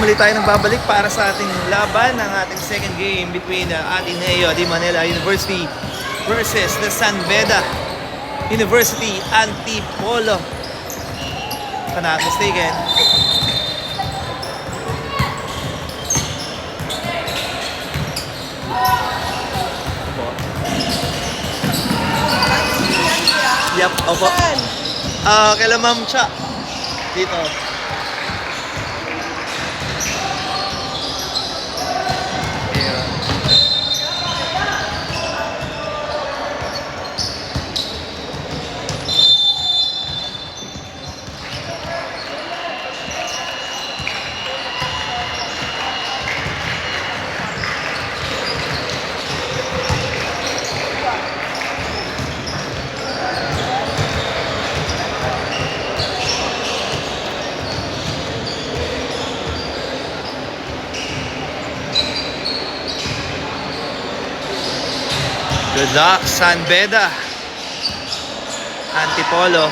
muli tayo nang babalik para sa ating laban ng ating second game between Ateneo de Manila University versus the San Beda University Antipolo. If I'm not mistaken. Yep, opo. Kaila Ma'am Cha. Dito. Good luck, San Beda Antipolo.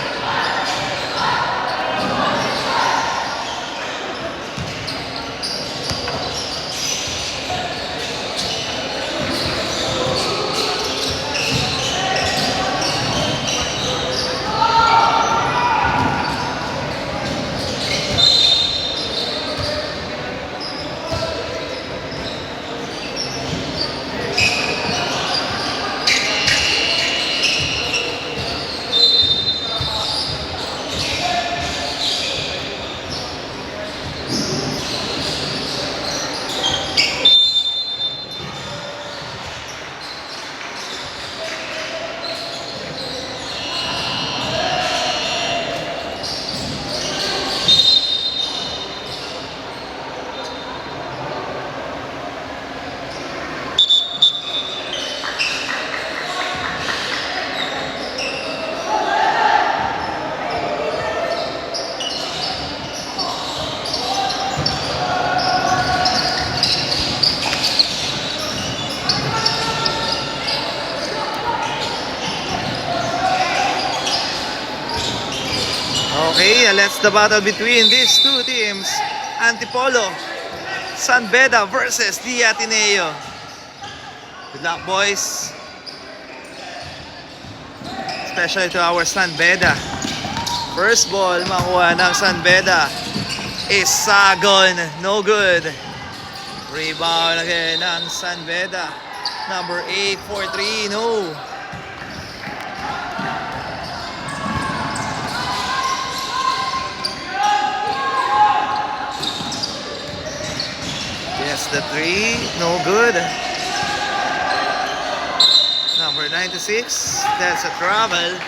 Okay, let's the battle between these two teams. Antipolo, San Beda versus the Ateneo. Good luck, boys. Especially to our San Beda. First ball, makuha ng San Beda is Sagon. No good. Rebound again ng San Beda. Number 843, no. The three, no good. Number 96, that's a travel.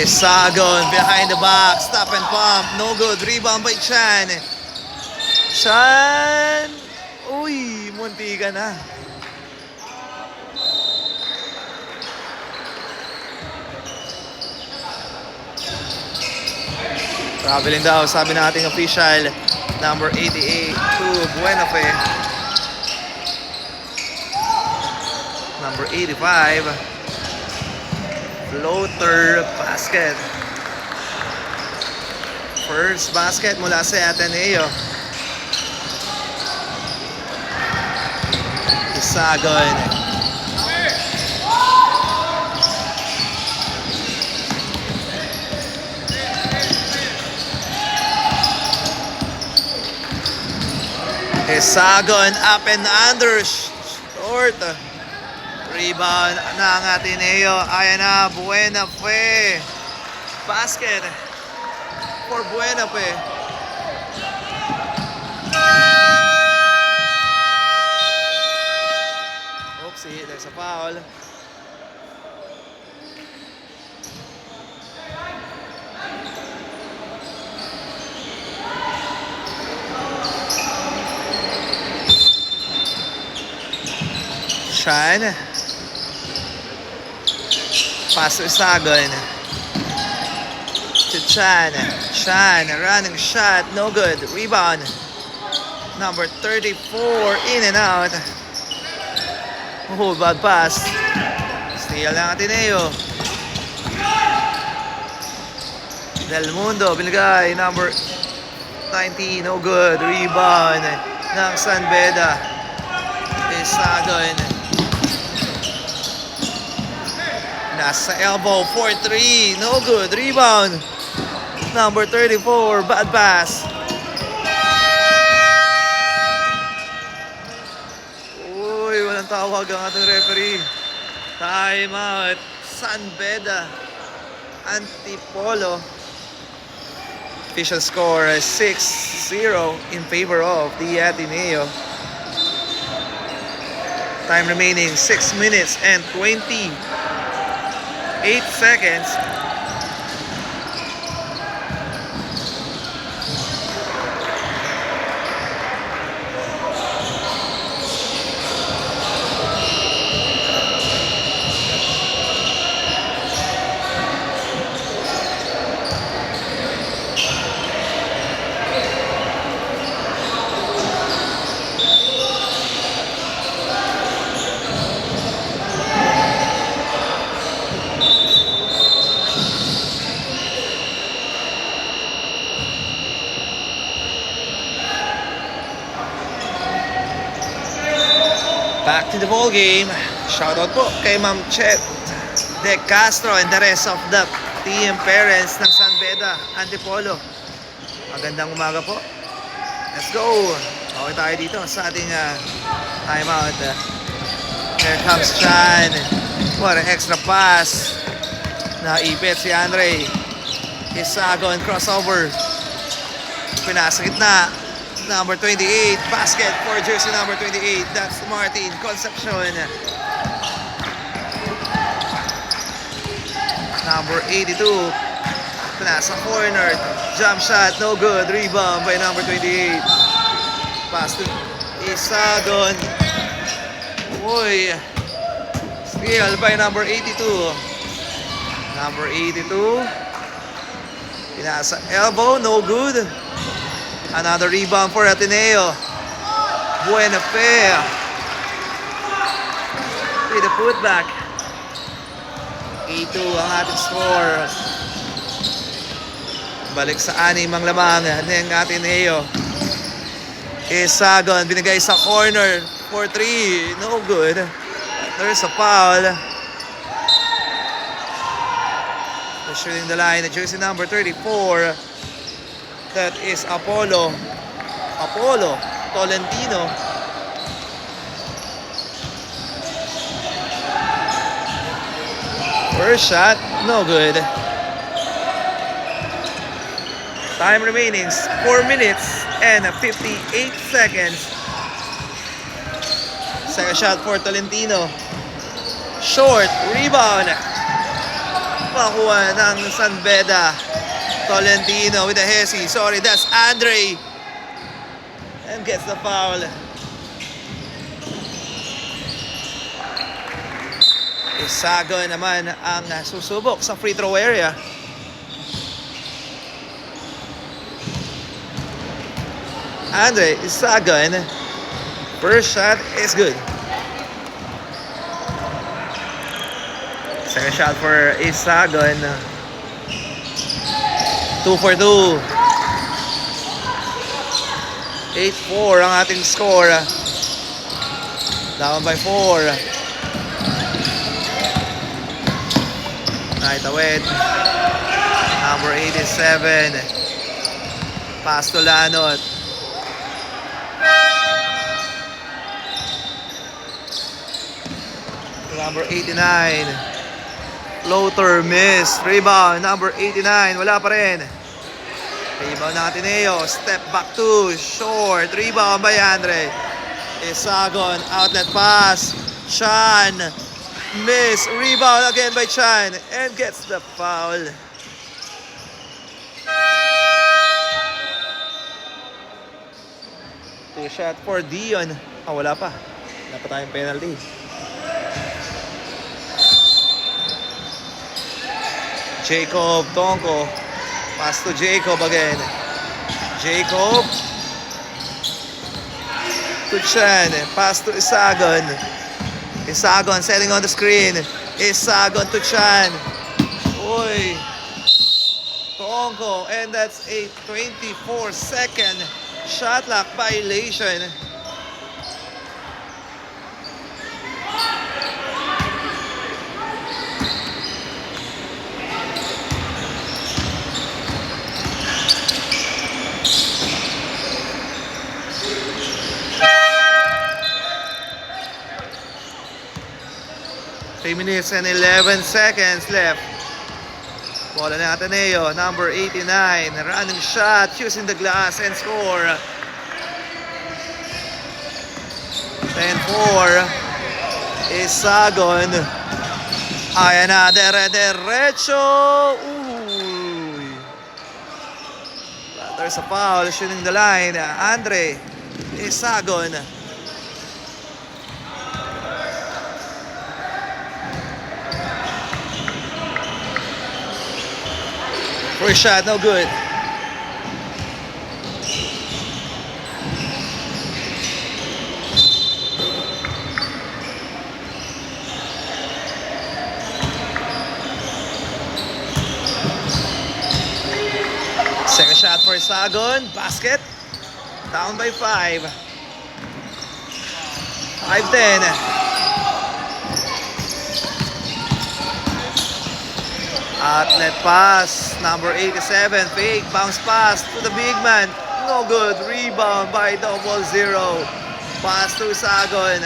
Sagon behind the box, stop and pump, no good. Rebound by Chan. Chan, uy, munti ka na. Traveling daw, sabi ng ating official, number 88 to Buenafe. Number 85, floater basket. First basket mula sa Ateneo. Isagon. Sagon up and under, short. Rebound ng Ateneo. Ayan na, Buenafe. Basket for Buenafe. Oopsie, there's a foul. Chan. Pass to Sagon. To Chan. Chan, running shot, no good. Rebound. Number 34, in and out. Oh, bad pass. Steal ng Ateneo. Del Mundo, binigay. Number 19, no good. Rebound ng San Beda. Isagon. Nasa elbow, 4-3, no good. Rebound. Number 34, bad pass. Uy, walang tawag ang ating referee. Time out. San Beda. Antipolo. Official score is 6-0 in favor of the Ateneo. Time remaining 6 minutes and 28 seconds. Back to the ball game. Shoutout po kay Ma'am Chet De Castro and the rest of the team parents ng San Beda Antipolo. Magandang umaga po. Let's go. Okay tayo dito sa ating timeout. Here comes Chan. What an extra pass. Naipit si Andre. Isagon crossover. Pinasa gitna. Number 28, basket for jersey number 28. That's Martin Concepcion. Number 82, nasa corner, jump shot, no good. Rebound by number 28. Pass to Isagon. Uy, steal by number 82. Number 82, pinasa elbow, no good. Another rebound for Ateneo. Buenafe with the putback. 8-2 ang ating score. Balik sa anim ang lamang ng Ateneo. Isagon binigay sa corner. 4-3, no good. There's a foul. Shooting the line, jersey number 34. That is Apollo Tolentino. First shot, no good. Time remaining 4 minutes and 58 seconds. Second shot for Tolentino. Short, rebound. Makuha ng San Beda. Tolentino with a hesi. Sorry, that's Andre. And gets the foul. Isagon naman ang susubok sa free throw area. Andre Isagon. First shot is good. Second shot for Isagon. 2 for 2. 8-4 ang ating score. Down by 4. Right away. Number 87. Pass to Lanot. Number 89. Floater miss. Rebound. Number 89. Wala pa rin. Rebound ng Ateneo. Step back 2. Short. Rebound by Andre. Isagon. Outlet pass. Chan. Miss. Rebound again by Chan. And gets the foul. Two shot for Dion. Wala pa. Wala pa tayong penalty. Jacob Tonko. Pass to Jacob again. Jacob. To Chan. Pass to Isagon. Isagon setting on the screen. Isagon to Chan. Uy. Tongko. And that's a 24-second shot clock violation. Three minutes and 11 seconds left. Bola ng Ateneo, number 89. Running shot, using the glass and score. 10-4. Isagon. Ayan na, derecho. Uy. There's a foul, shooting the line. Andre Isagon. First shot, no good. Second shot for Sagon. Basket. Down by 5. 5-10. Outlet pass, number 87, fake, bounce pass to the big man, no good, rebound by 00. Pass to Sagon.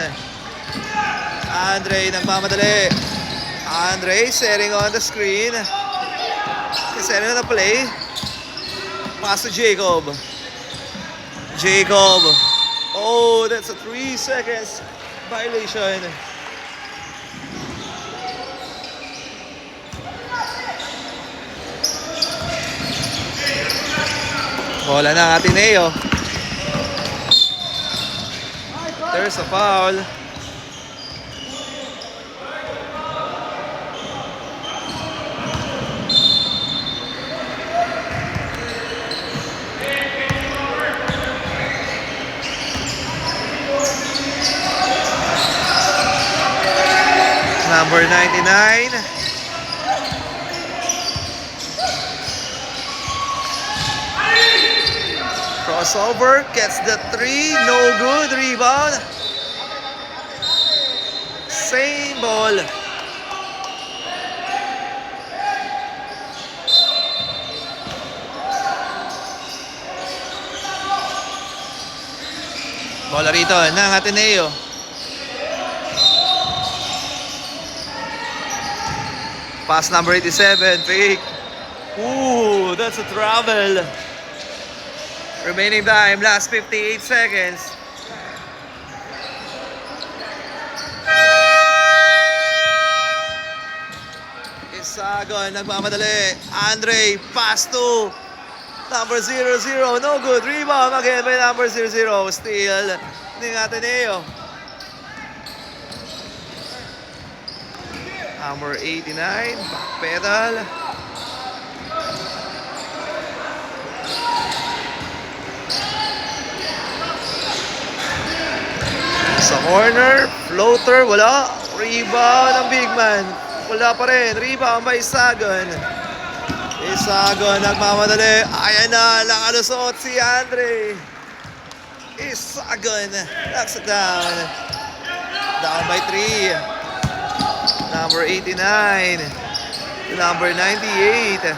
Andre nagmamadali. Andre setting on the screen. Setting on the play. Pass to Jacob. Jacob. Oh, that's a 3 seconds violation. Bola ng Ateneo. There's a foul. Number 99. Crossover, gets the 3, no good, rebound. Same ball. Bola rito ng Ateneo. Pass number 87, fake. Ooh, that's a travel. Remaining time, last 58 seconds. Isagon, nagmamadali. Andre, pass to number 00, no good. Rebound again by number 00. Steal ng Ateneo. Number 89, back pedal. Sa corner, floater, wala. Rebound ng big man. Wala pa rin. Rebound by Isagon. Isagon nagmamadali. Ayan na, nakalusot si Andre. Isagon knocks it down. Down by 3. Number 89. Number 98.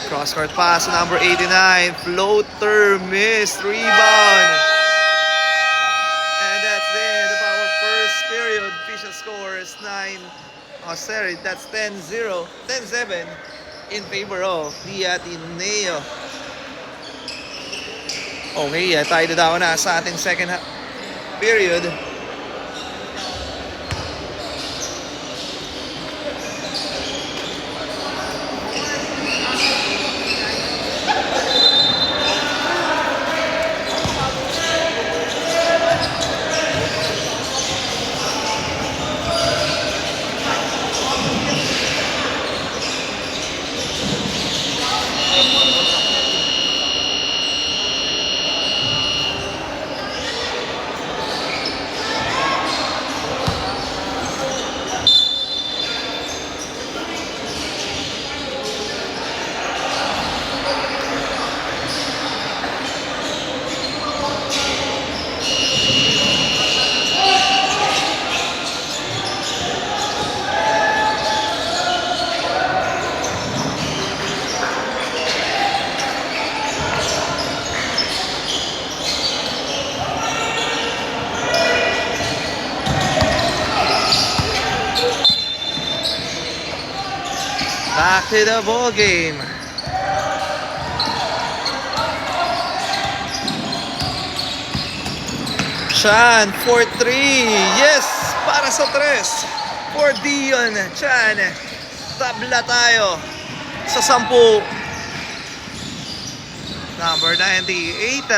Cross-court pass to number 89. Floater, missed, rebound. And that's the end of our first period. Official score is 9. Oh, sorry, that's 10-0. 10-7 in favor of the Ateneo. Okay, tayo daw na sa ating second period. Back to the ball game. Chan for 3. Yes! Para sa 3. For Dion Chan. Tabla tayo sa 10. Number 98.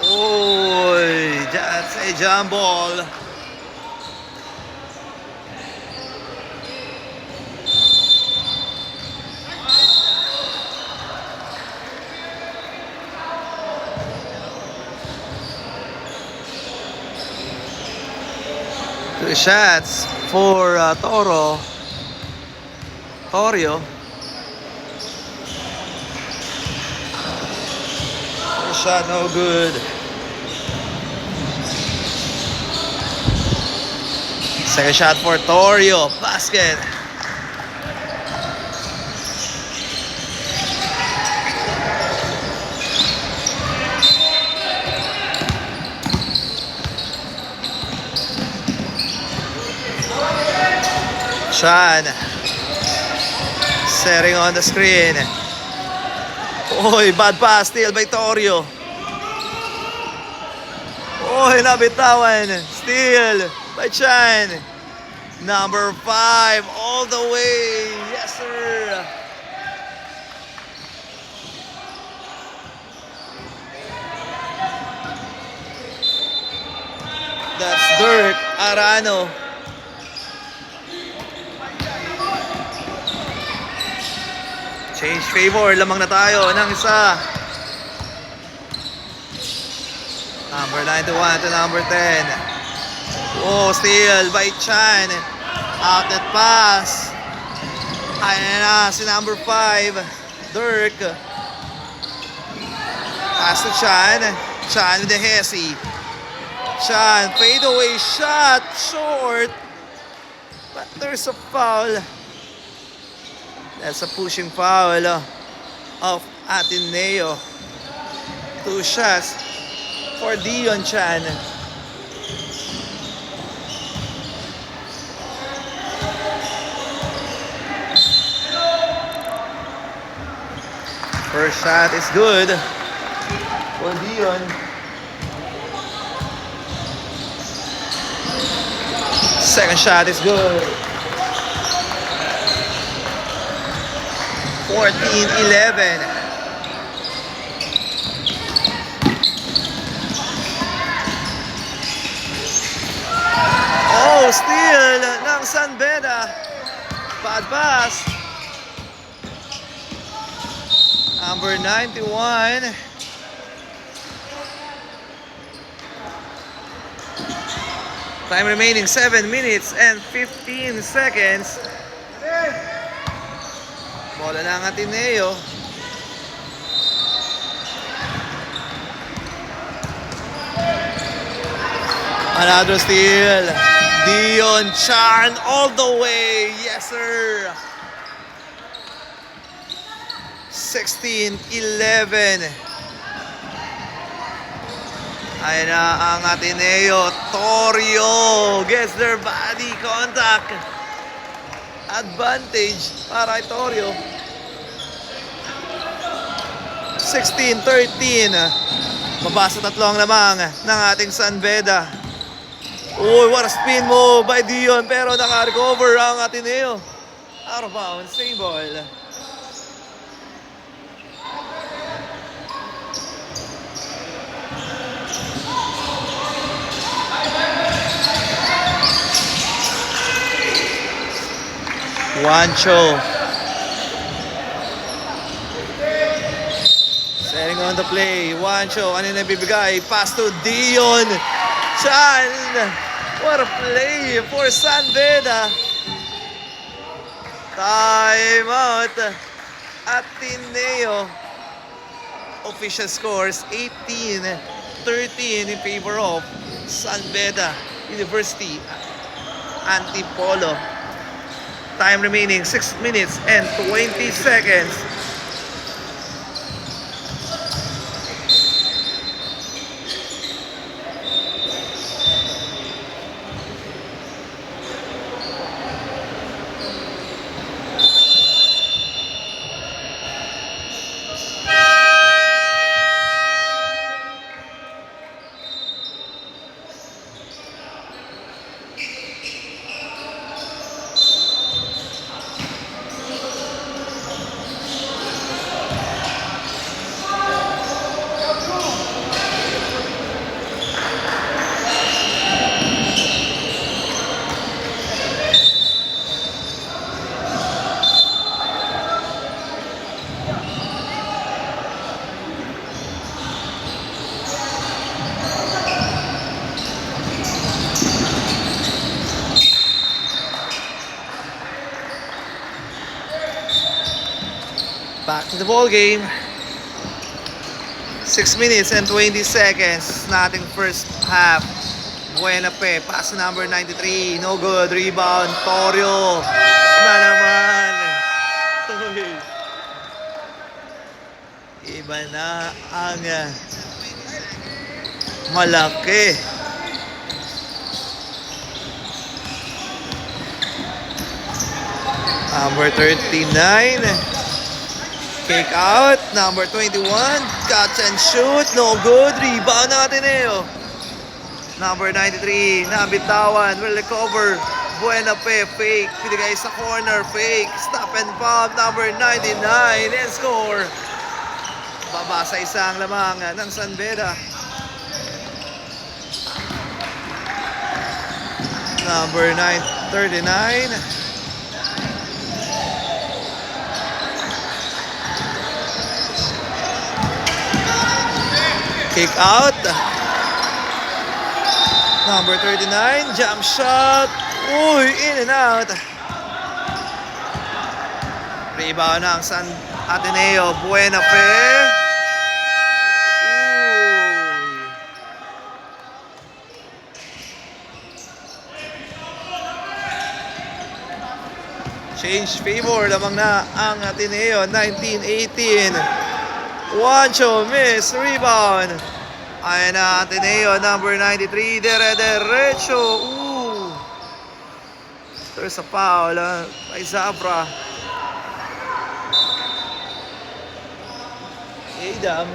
Oy, that's a jump ball. Two shots for Torio. First shot, no good. Second shot for Torio. Basket. Chan. Setting on the screen. Oy, bad pass. Steal by Torio. Oy, nabitawan. Steal by Chan. Number 5 all the way. Yes, sir. That's Dirk Arano. Change favor. Lamang na tayo ng isa. Number 91 to number 10. Oh, steal by Chan. Outlet pass. Ayan na si number 5. Dirk. Pass to Chan. Chan with the Hesi. Chan, fade away shot. Short. But there's a foul. That's a pushing foul of Ateneo. 2 shots for Dion Chan. First shot is good for Dion. Second shot is good. 14-11. Oh, steal ng San Beda. Bad pass. Number 91. Time remaining 7 minutes and 15 seconds. Bola na ang Ateneo. Another steal. Dion Chan all the way. Yes, sir. 16-11. Ayan na ang Ateneo. Torio gets their body contact. Advantage para kay Torio. 16-13. Mabasa 3 lamang ng ating San Beda. Uy, what a spin move by Dion, pero naka-recover ang Ateneo. Out of bounds, same ball. Juancho setting on the play. Juancho, ano na bibigay? Pass to Dion Chan. What a play for San Beda. Time out. Ateneo. Official scores 18-13 in favor of San Beda University Antipolo. Time remaining 6 minutes and 20 seconds. Back to the ball game. 6 minutes and 20 seconds na ating first half. Buena Pe, pass number 93, no good. Rebound, Torio na naman. Uy. Iba na ang malaki. Number 39, kick out. Number 21, catch and shoot, no good. Rebound natin Number 93, nabitawan, will recover. Buena Pe, fake, pinigay sa corner, fake, stop and pop. Number 99, and score. Baba sa isang lamang ng San Beda. Number 39. Kick out. Number 39, jump shot. Uy, in and out. Rebound ng San Ateneo. Buena Pe. Uy. Change favor lamang na ang Ateneo. 19-18. Juancho miss, rebound. Ayan na Ateneo, number 93, dire-derecho. Ooh. There's a foul kay Zapra. Adam.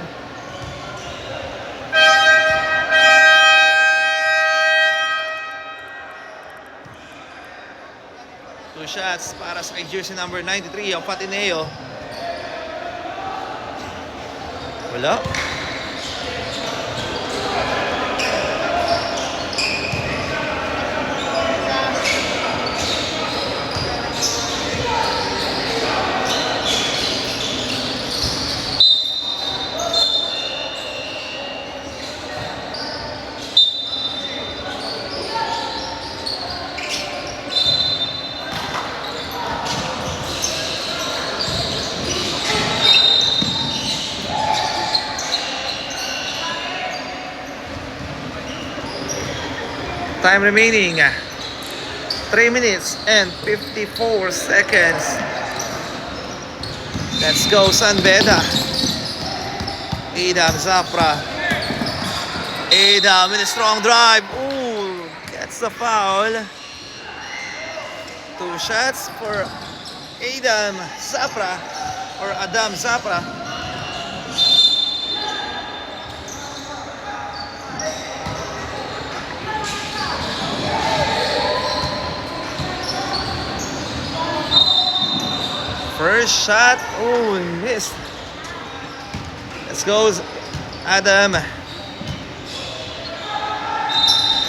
Two shots para sa jersey number 93 ang Ateneo. Wala. Time remaining 3 minutes and 54 seconds. Let's go San Beda. Adam Zapra. Adam in a strong drive. Ooh, gets the foul. Two shots for Adam Zapra or Adam Zapra. First shot, oh, missed. Let's go, Adam.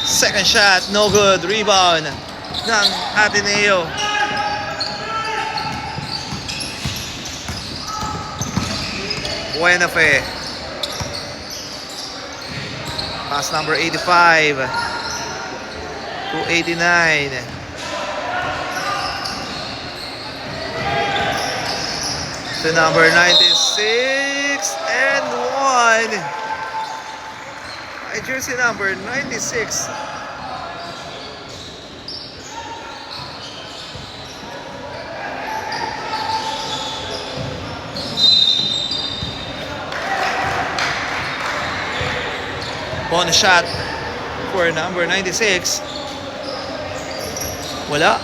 Second shot, no good. Rebound ng Ateneo. Buena Fe. Pass number 85 to 89. To number 96 and 1. My jersey number 96. Bonus shot for number 96. Wala.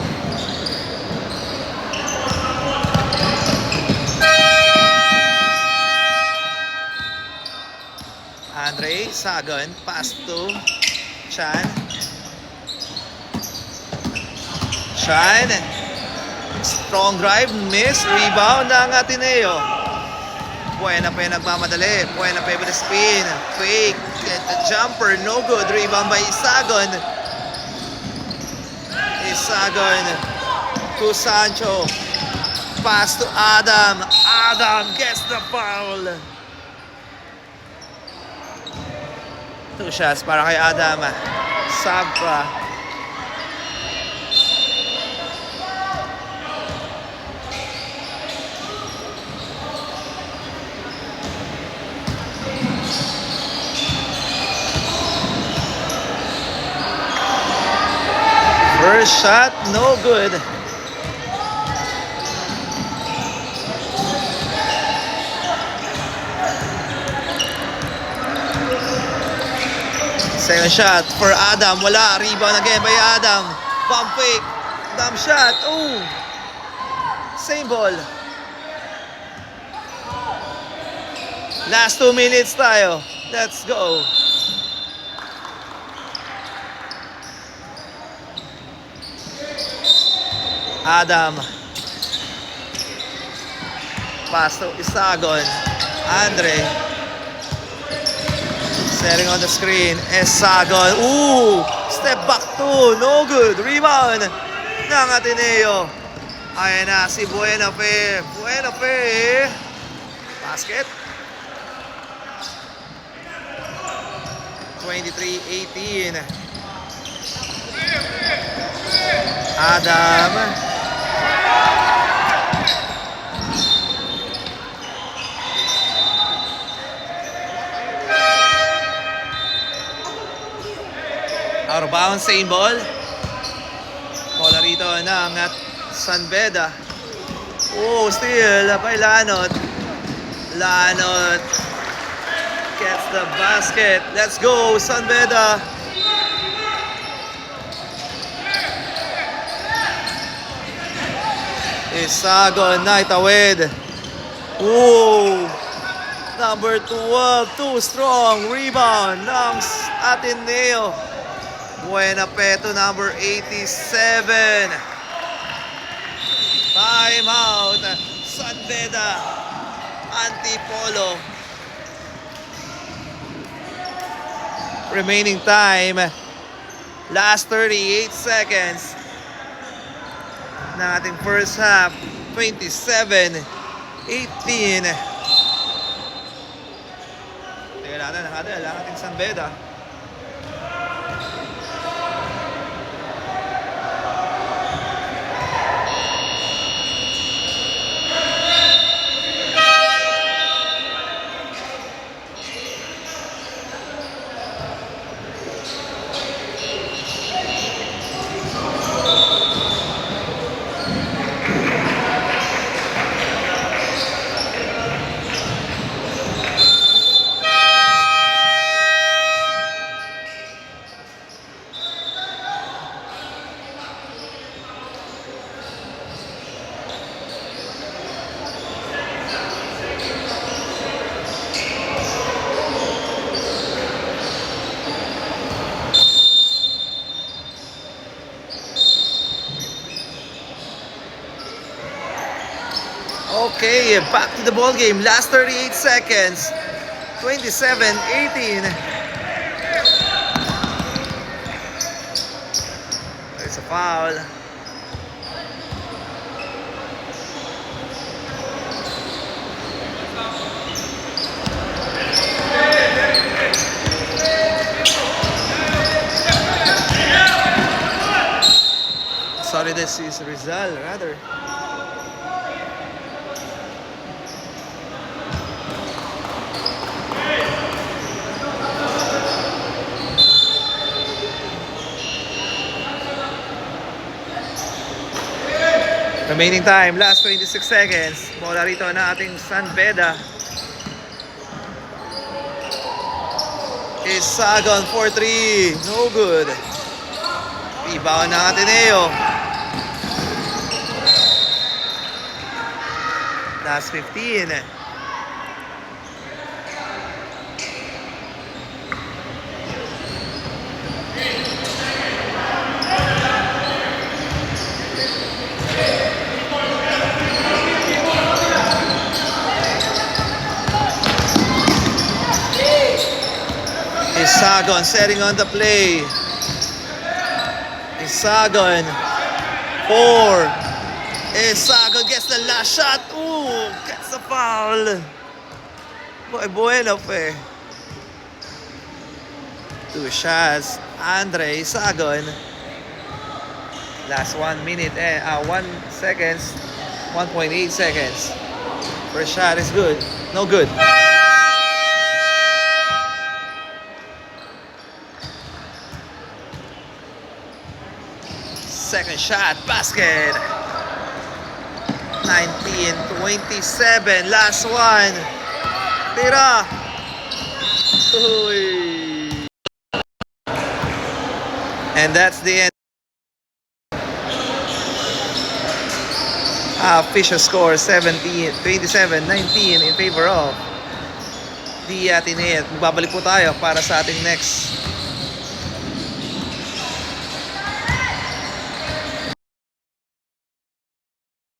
Andre Sagon, pass to Chan. Chan, strong drive, miss, rebound ng Ateneo. Buena Pe nagmamadali. Buena Pe with a spin, fake, get the jumper, no good. Rebound by Isagon. Isagon to Sancho. Pass to Adam. Adam gets the foul. Two shots para kay Adam Zapra. First shot, no good. Second shot for Adam. Wala. Rebound again by Adam. Pump fake. Dump shot. Ooh. Same ball. Last 2 minutes tayo. Let's go. Adam. Pass to Isagon. Andre. Setting on the screen. Isagon. Ooh! Step back two. No good. Rebound ng Ateneo. Ayan na si Buenafe. Buenafe. Basket. 23-18. Adam. Out of bounds, same ball. Bola rito ng San Beda. Oh, still by Lanot. Lanot gets the basket. Let's go, San Beda. Isagon na itawid. Ooh. Number 12, too strong. Rebound ng Ateneo. Buenafe, number 87. Time out. San Beda. Antipolo. Remaining time. Last 38 seconds. Na ating first half. 27-18. Tingnan natin, nakadala ang ating San Beda. Okay, back to the ball game. Last 38 seconds. 27-18. There's a foul. Sorry, this is Rizal, rather. Remaining time, last 26 seconds. Bola rito na ating San Beda. Isagon for 3. No good. Rebound ng Ateneo. Last 15. Isagon setting on the play. Isagon 4. Isagon gets the last shot. Ooh, gets the foul. Buenafe. 2 shots. Andre Isagon. Last 1 minute 1 seconds. 1.8 seconds. First shot is good. No good. Second shot, basket. 19-27, last one. Tira. Uy. And that's the end. Official score 27-19 in favor of the Ateneo. Magbabalik po tayo para sa ating next